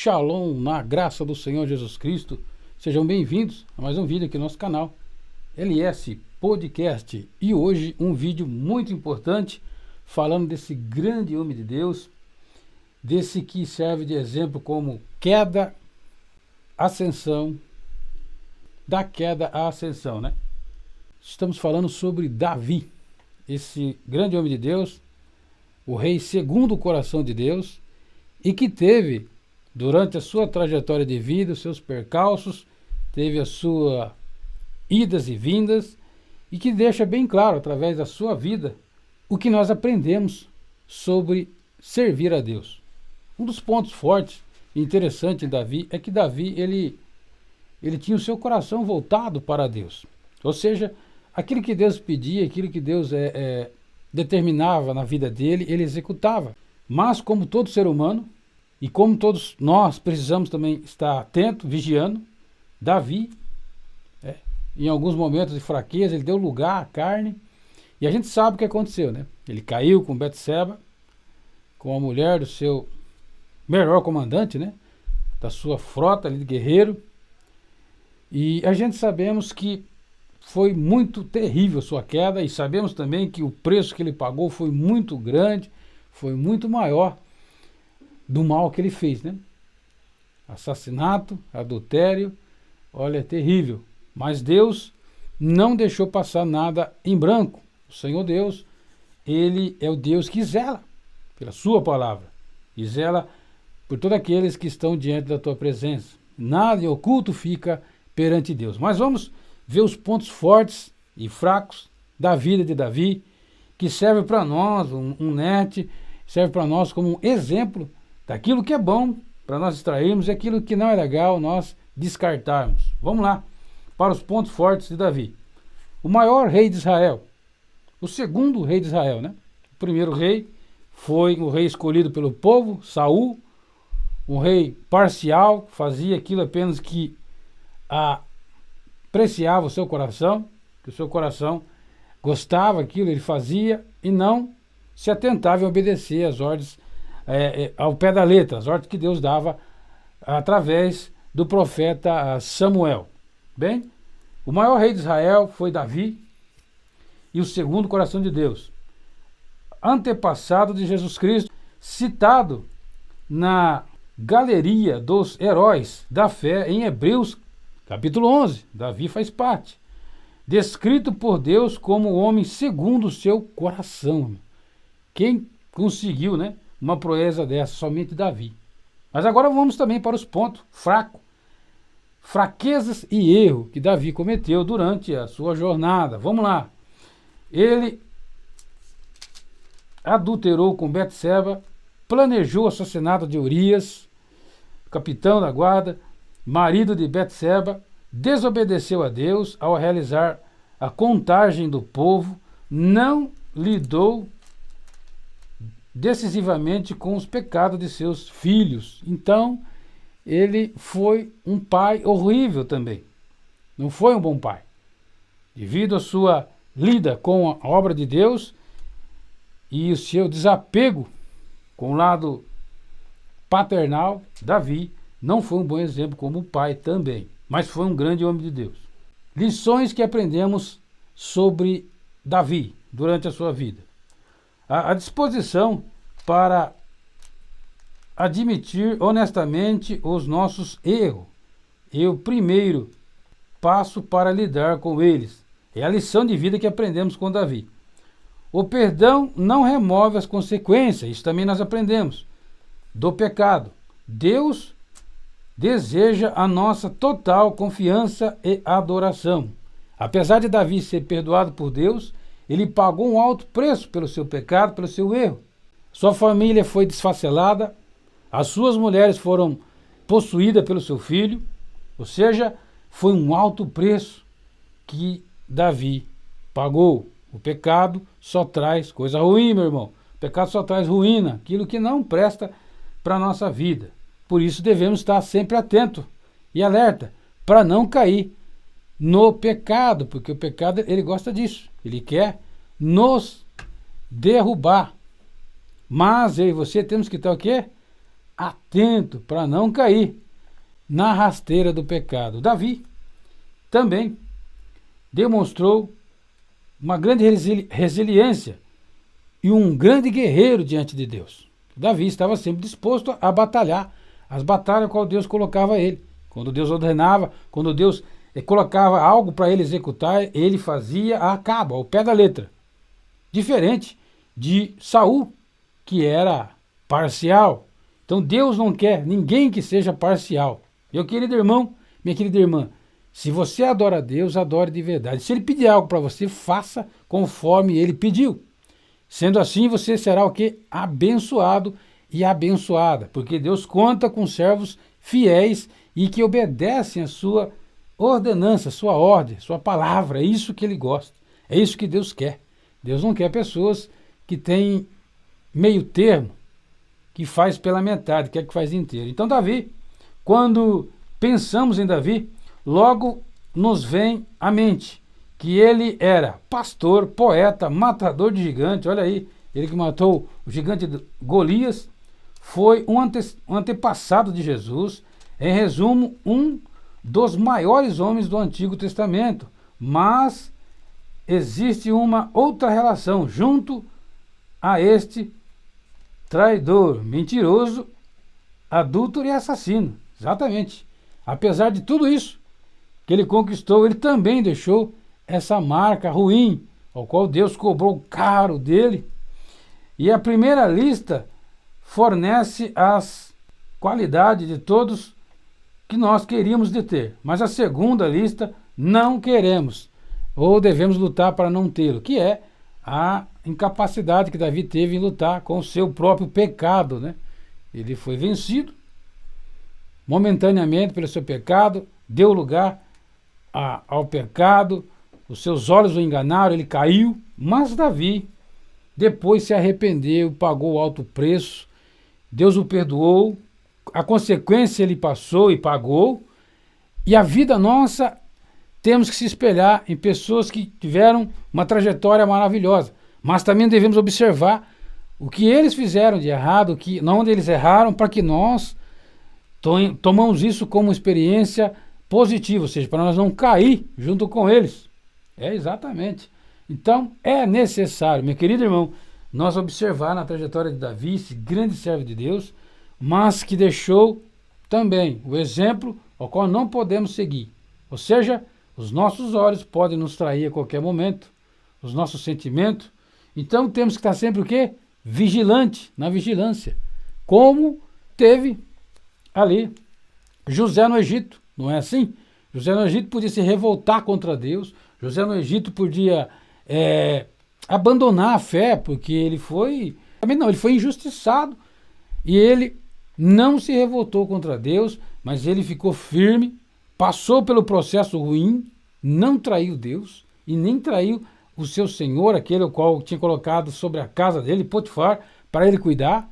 Shalom, na graça do Senhor Jesus Cristo. Sejam bem-vindos a mais um vídeo aqui no nosso canal LS Podcast. E hoje um vídeo muito importante falando desse grande homem de Deus, desse que serve de exemplo como queda, ascensão, da queda à ascensão, né? Estamos falando sobre Davi, esse grande homem de Deus, o rei segundo o coração de Deus, e que teve, durante a sua trajetória de vida, os seus percalços, teve as suas idas e vindas, e que deixa bem claro, através da sua vida, o que nós aprendemos sobre servir a Deus. Um dos pontos fortes e interessantes em Davi é que Davi, ele tinha o seu coração voltado para Deus. Ou seja, aquilo que Deus pedia, aquilo que Deus determinava na vida dele, ele executava. Mas como todo ser humano, e como todos nós precisamos também estar atento, vigiando, Davi, em alguns momentos de fraqueza, ele deu lugar à carne, e a gente sabe o que aconteceu, né? Ele caiu com Betseba, com a mulher do seu melhor comandante, né? Da sua frota ali de guerreiro, e a gente sabemos que foi muito terrível a sua queda, e sabemos também que o preço que ele pagou foi muito grande, foi muito maior do mal que ele fez, né? Assassinato, adultério, olha, é terrível. Mas Deus não deixou passar nada em branco. O Senhor Deus, Ele é o Deus que zela pela sua palavra, e zela por todos aqueles que estão diante da tua presença. Nada oculto fica perante Deus. Mas vamos ver os pontos fortes e fracos da vida de Davi, que serve para nós, serve para nós como um exemplo daquilo que é bom para nós extrairmos e aquilo que não é legal nós descartarmos. Vamos lá para os pontos fortes de Davi. O maior rei de Israel, o segundo rei de Israel, né? O primeiro rei foi o rei escolhido pelo povo, Saul, um rei parcial, fazia aquilo apenas que apreciava o seu coração, que o seu coração gostava daquilo, ele fazia e não se atentava em obedecer às ordens ao pé da letra, as ordens que Deus dava através do profeta Samuel. Bem, o maior rei de Israel foi Davi, e o segundo coração de Deus, antepassado de Jesus Cristo, citado na galeria dos heróis da fé em Hebreus capítulo 11, Davi faz parte, descrito por Deus como o homem segundo o seu coração. Quem conseguiu, né, uma proeza dessa? Somente Davi. Mas agora vamos também para os pontos fracos, fraquezas e erro que Davi cometeu durante a sua jornada. Vamos lá. Ele adulterou com Betseba, planejou o assassinato de Urias, capitão da guarda, marido de Betseba, desobedeceu a Deus ao realizar a contagem do povo, não lidou decisivamente com os pecados de seus filhos. Então, ele foi um pai horrível também. Não foi um bom pai. Devido à sua lida com a obra de Deus e o seu desapego com o lado paternal, Davi não foi um bom exemplo como pai também, mas foi um grande homem de Deus. Lições que aprendemos sobre Davi durante a sua vida. A disposição para admitir honestamente os nossos erros é o primeiro passo para lidar com eles. É a lição de vida que aprendemos com Davi. O perdão não remove as consequências, isso também nós aprendemos, do pecado. Deus deseja a nossa total confiança e adoração. Apesar de Davi ser perdoado por Deus, ele pagou um alto preço pelo seu pecado, pelo seu erro. Sua família foi desfacelada, as suas mulheres foram possuídas pelo seu filho, ou seja, foi um alto preço que Davi pagou. O pecado só traz coisa ruim, meu irmão. O pecado só traz ruína, aquilo que não presta para a nossa vida. Por isso devemos estar sempre atentos e alerta para não cair no pecado, porque o pecado ele gosta disso, ele quer nos derrubar. Mas eu e você temos que estar o quê? atento para não cair na rasteira do pecado. Davi também demonstrou uma grande resiliência e um grande guerreiro diante de Deus. Davi estava sempre disposto a batalhar as batalhas qual Deus colocava ele. Quando Deus ordenava, quando Deus colocava algo para ele executar, ele fazia a cabo, ao pé da letra. Diferente de Saul, que era parcial. Então Deus não quer ninguém que seja parcial. Meu querido irmão, minha querida irmã, se você adora a Deus, adore de verdade. Se ele pedir algo para você, faça conforme ele pediu. Sendo assim, você será o quê? Abençoado e abençoada, porque Deus conta com servos fiéis e que obedecem a sua ordenança, sua ordem, sua palavra. É isso que ele gosta, é isso que Deus quer. Deus não quer pessoas que têm meio termo, que faz pela metade, quer que faz inteiro. Então Davi, quando pensamos em Davi, logo nos vem à mente que ele era pastor, poeta, matador de gigante. Olha aí, ele que matou o gigante Golias, foi um antepassado de Jesus, em resumo, um dos maiores homens do Antigo Testamento. Mas existe uma outra relação junto a este traidor, mentiroso, adúltero e assassino. Exatamente. Apesar de tudo isso que ele conquistou, ele também deixou essa marca ruim, ao qual Deus cobrou caro dele. E a primeira lista fornece as qualidades de todos que nós queríamos de ter, mas a segunda lista não queremos, ou devemos lutar para não tê-lo, que é a incapacidade que Davi teve em lutar com o seu próprio pecado, né? Ele foi vencido momentaneamente pelo seu pecado, deu lugar ao pecado, os seus olhos o enganaram, ele caiu, mas Davi depois se arrependeu, pagou alto preço, Deus o perdoou, a consequência ele passou e pagou, e a vida nossa temos que se espelhar em pessoas que tiveram uma trajetória maravilhosa, mas também devemos observar o que eles fizeram de errado, onde eles erraram, para que nós tomamos isso como experiência positiva, ou seja, para nós não cair junto com eles. É exatamente. Então é necessário, meu querido irmão, nós observar na trajetória de Davi, esse grande servo de Deus, mas que deixou também o exemplo ao qual não podemos seguir. Ou seja, os nossos olhos podem nos trair a qualquer momento, os nossos sentimentos. Então temos que estar sempre o quê? Vigilante, na vigilância. Como teve ali José no Egito, não é assim? José no Egito podia se revoltar contra Deus, José no Egito podia abandonar a fé, porque ele foi injustiçado, e ele não se revoltou contra Deus, mas ele ficou firme, passou pelo processo ruim, não traiu Deus e nem traiu o seu senhor, aquele o qual tinha colocado sobre a casa dele, Potifar, para ele cuidar,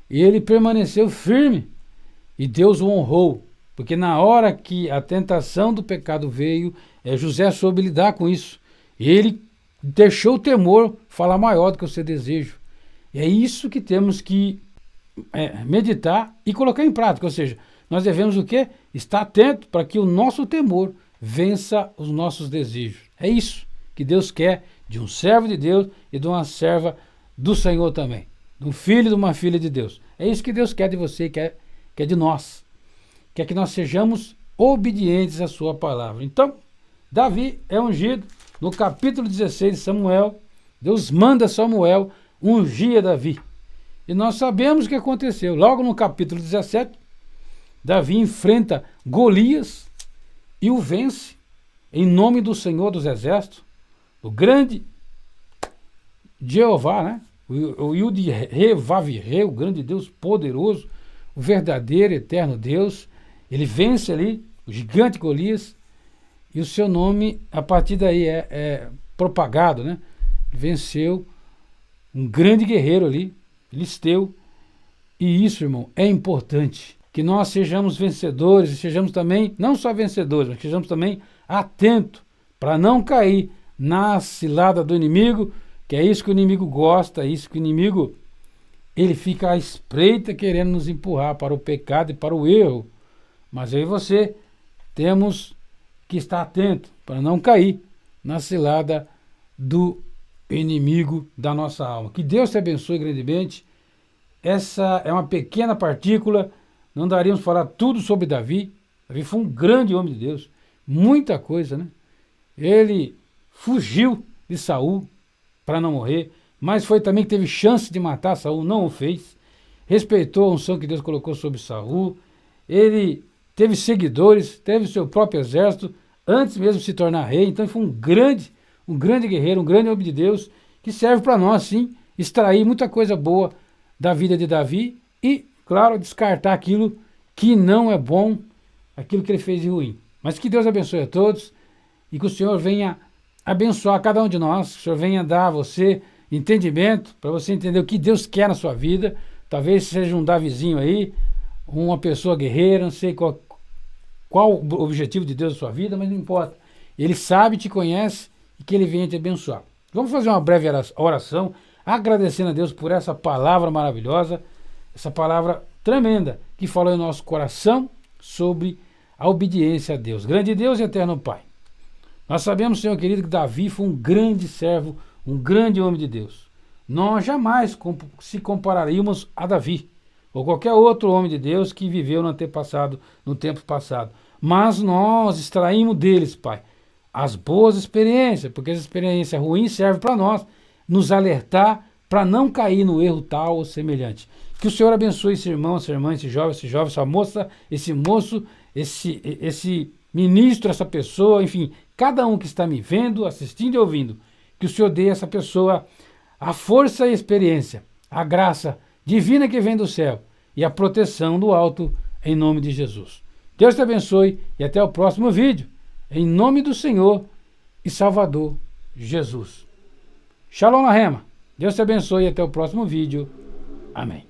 e ele permaneceu firme, e Deus o honrou, porque na hora que a tentação do pecado veio, José soube lidar com isso, e ele deixou o temor falar maior do que o seu desejo. E é isso que temos que meditar e colocar em prática, ou seja, nós devemos o quê? Estar atento para que o nosso temor vença os nossos desejos. É isso que Deus quer de um servo de Deus e de uma serva do Senhor também, de um filho e de uma filha de Deus. É isso que Deus quer de você e quer de nós. Quer que nós sejamos obedientes à sua palavra. Então, Davi é ungido. No capítulo 16 de Samuel, Deus manda Samuel ungir Davi. E nós sabemos o que aconteceu. Logo no capítulo 17, Davi enfrenta Golias e o vence em nome do Senhor dos Exércitos, o grande Jeová, né? O Yud-He-Vav-He, o grande Deus poderoso, o verdadeiro eterno Deus. Ele vence ali o gigante Golias e o seu nome a partir daí é propagado, né? Venceu um grande guerreiro ali, Filisteu. E isso, irmão, é importante, que nós sejamos vencedores e sejamos também, não só vencedores, mas que sejamos também atentos para não cair na cilada do inimigo, que é isso que o inimigo gosta, é isso que o inimigo ele fica à espreita querendo nos empurrar para o pecado e para o erro. Mas eu e você temos que estar atento para não cair na cilada do inimigo da nossa alma. Que Deus te abençoe grandemente. Essa é uma pequena partícula, não daríamos falar tudo sobre Davi. Davi foi um grande homem de Deus, muita coisa, né? Ele fugiu de Saul para não morrer, mas foi também que teve chance de matar Saul, não o fez. Respeitou a unção que Deus colocou sobre Saul. Ele teve seguidores, teve seu próprio exército, antes mesmo de se tornar rei. Então ele foi um grande guerreiro, um grande homem de Deus, que serve para nós, sim, extrair muita coisa boa da vida de Davi e, claro, descartar aquilo que não é bom, aquilo que ele fez de ruim. Mas que Deus abençoe a todos e que o Senhor venha abençoar cada um de nós, que o Senhor venha dar a você entendimento, para você entender o que Deus quer na sua vida. Talvez seja um Davizinho aí, uma pessoa guerreira, não sei qual o objetivo de Deus na sua vida, mas não importa. Ele sabe, te conhece e que ele venha te abençoar. Vamos fazer uma breve oração, agradecendo a Deus por essa palavra maravilhosa, essa palavra tremenda que falou em nosso coração sobre a obediência a Deus. Grande Deus e eterno Pai. Nós sabemos, Senhor querido, que Davi foi um grande servo, um grande homem de Deus. Nós jamais se compararíamos a Davi ou qualquer outro homem de Deus que viveu no tempo passado. Mas nós extraímos deles, Pai, as boas experiências, porque essa experiência ruim serve para nós, nos alertar para não cair no erro tal ou semelhante. Que o Senhor abençoe esse irmão, essa irmã, esse jovem, essa moça, esse moço, esse ministro, essa pessoa, enfim, cada um que está me vendo, assistindo e ouvindo, que o Senhor dê a essa pessoa a força e a experiência, a graça divina que vem do céu e a proteção do alto, em nome de Jesus. Deus te abençoe e até o próximo vídeo, em nome do Senhor e Salvador Jesus. Shalom na Rema. Deus te abençoe e até o próximo vídeo. Amém.